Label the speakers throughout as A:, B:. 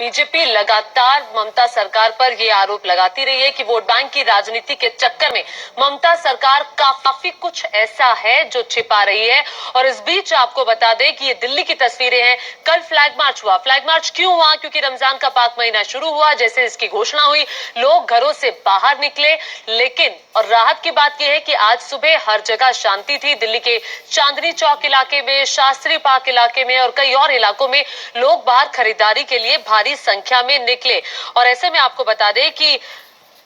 A: BJP लगातार ममता सरकार पर ये आरोप लगाती रही है कि वोट बैंक की राजनीति के चक्कर में ममता सरकार काफी कुछ ऐसा है जो छिपा रही है। और इस बीच आपको बता दें कि ये दिल्ली की तस्वीरें हैं। कल फ्लैग मार्च हुआ। फ्लैग मार्च क्यों हुआ? क्योंकि रमजान का पाक महीना शुरू हुआ। जैसे इसकी घोषणा हुई, लोग घरों से बाहर निकले। लेकिन और राहत की बात यह है कि आज सुबह हर जगह शांति थी। दिल्ली के चांदनी चौक इलाके में, शास्त्री पार्क इलाके में और कई और इलाकों में लोग बाहर खरीदारी के लिए भारी संख्या में निकले। और ऐसे में आपको बता दें कि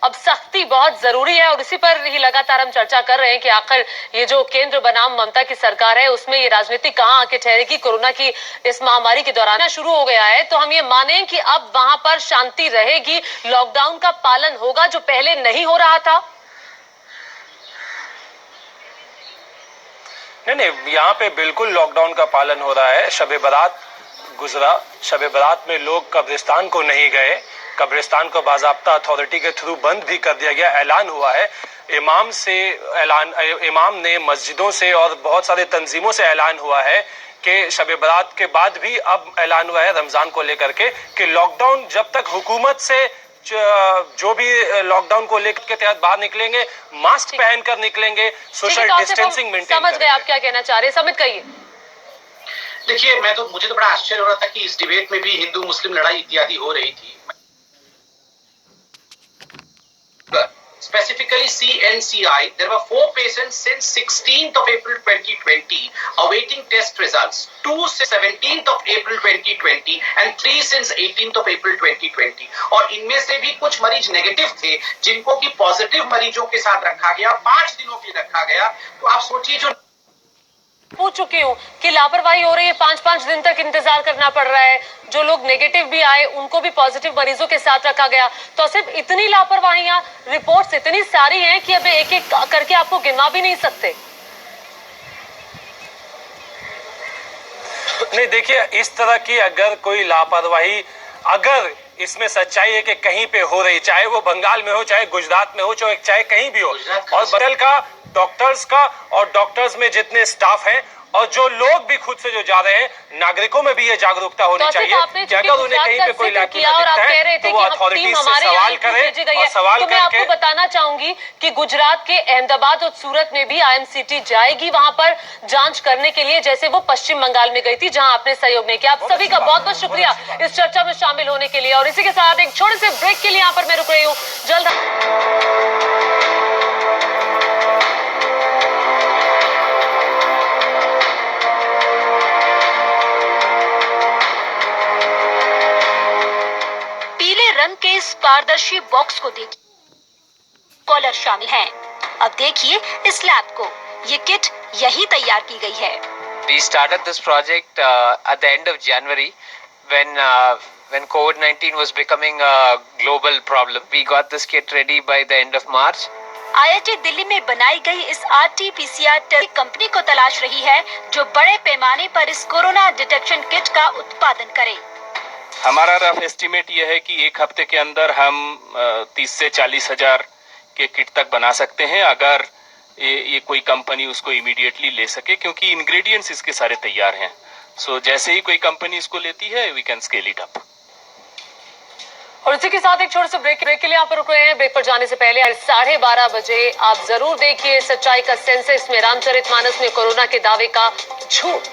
A: अब सख्ती बहुत जरूरी है और इसी पर ही लगातार हम चर्चा कर रहे हैं कि आखिर ये जो केंद्र बनाम ममता की सरकार है उसमें ये राजनीति कहां आके ठहरेगी। कोरोना की इस महामारी के दौरान शुरू हो गया है तो हम ये माने कि अब वहां पर शांति रहेगी, लॉकडाउन का पालन होगा जो पहले नहीं हो रहा था।
B: नहीं, यहाँ पे बिल्कुल लॉकडाउन का पालन हो रहा है। शब बारात गुजरा, शब बारात में लोग कब्रिस्तान को नहीं गए। कब्रिस्तान को बाज़ाब्ता अथॉरिटी के थ्रू बंद भी कर दिया गया। ऐलान हुआ है इमाम ने मस्जिदों से और बहुत सारे तंजीमों से ऐलान हुआ है कि शब बारात के बाद भी अब ऐलान हुआ है रमजान को लेकर के कि लॉकडाउन जब तक हुकूमत से जो भी लॉकडाउन को लेकर के तहत बाहर निकलेंगे, मास्क पहनकर निकलेंगे, सोशल डिस्टेंसिंग मेंटेन
A: समझ गए आप क्या कहना चाह रहे हैं। समित कहिए।
C: देखिए, मुझे तो बड़ा आश्चर्य हो रहा था कि इस डिबेट में भी हिंदू मुस्लिम लड़ाई इत्यादि हो रही थी। Specifically CNCI, there were 4 patients since 16th of April 2020 awaiting test results, 2 since 17th of April 2020 and 3 since 18th of April 2020। और इनमें से भी कुछ मरीज नेगेटिव थे जिनको कि पॉजिटिव मरीजों के साथ रखा गया, 5 दिनों के लिए रखा गया। तो आप सोचिए, जो
A: पूछ चुकी हूँ कि लापरवाही हो रही है, 5-5 दिन तक इंतजार करना पड़ रहा है। जो लोग नेगेटिव भी आए उनको भी पॉजिटिव मरीजों के साथ रखा गया। तो सिर्फ इतनी लापरवाहियां, रिपोर्ट्स इतनी सारी हैं कि अब एक एक करके आपको गिनवा भी नहीं सकते।
B: नहीं, देखिए, इस तरह की अगर कोई लापरवाही, अगर इसमें सच्चाई है कि कहीं पे हो रही, चाहे वो बंगाल में हो, चाहे गुजरात में हो, चाहे कहीं भी हो, और बदल का डॉक्टर्स का और डॉक्टर्स में जितने स्टाफ हैं और जो लोग भी खुद से जो जा रहे हैं, नागरिकों में भी ये जागरूकता होनी चाहिए कि अगर उन्हें कहीं पे कोई लापरवाही दिखता है तो वो अथॉरिटी से सवाल करें और सवाल
A: करके। मैं आपको बताना चाहूंगी कि गुजरात के अहमदाबाद और सूरत में भी IMCT जाएगी वहां पर जांच करने के लिए, जैसे वो पश्चिम बंगाल में गई थी जहां आपने सहयोग नहीं किया। आप सभी का बहुत बहुत शुक्रिया इस चर्चा में शामिल होने के लिए। और इसी के साथ एक छोटे से ब्रेक के लिए यहाँ पर मैं रुक रही हूँ। जल्द
D: के इस पारदर्शी बॉक्स को देखिए, कॉलर शामिल हैं। अब देखिए इस लैब को, ये किट यही तैयार की गई है।
E: We started this project at the end of January when COVID-19 was becoming a global problem. We got this kit ready by the end of March.
D: IIT Delhi में बनाई गई इस RT-PCR टेस्ट कंपनी को तलाश रही है जो बड़े पैमाने पर इस कोरोना डिटेक्शन किट का उत्पादन करे।
F: हमारा रफ एस्टिमेट ये है कि एक हफ्ते के अंदर हम 30 से 40 हजार के किट तक बना सकते हैं, अगर ये कोई कंपनी उसको इमीडिएटली ले सके, क्योंकि इंग्रेडिएंट्स इसके सारे तैयार हैं। सो जैसे ही कोई कंपनी इसको लेती है, we can scale it up.
A: और इसी के साथ एक छोटे से ब्रेक के लिए यहाँ पर रुक रहे हैं। ब्रेक पर जाने से पहले 12:30 बजे आप जरूर देखिए सच्चाई का सेंसस में रामचरितमानस में कोरोना के दावे का झूठ।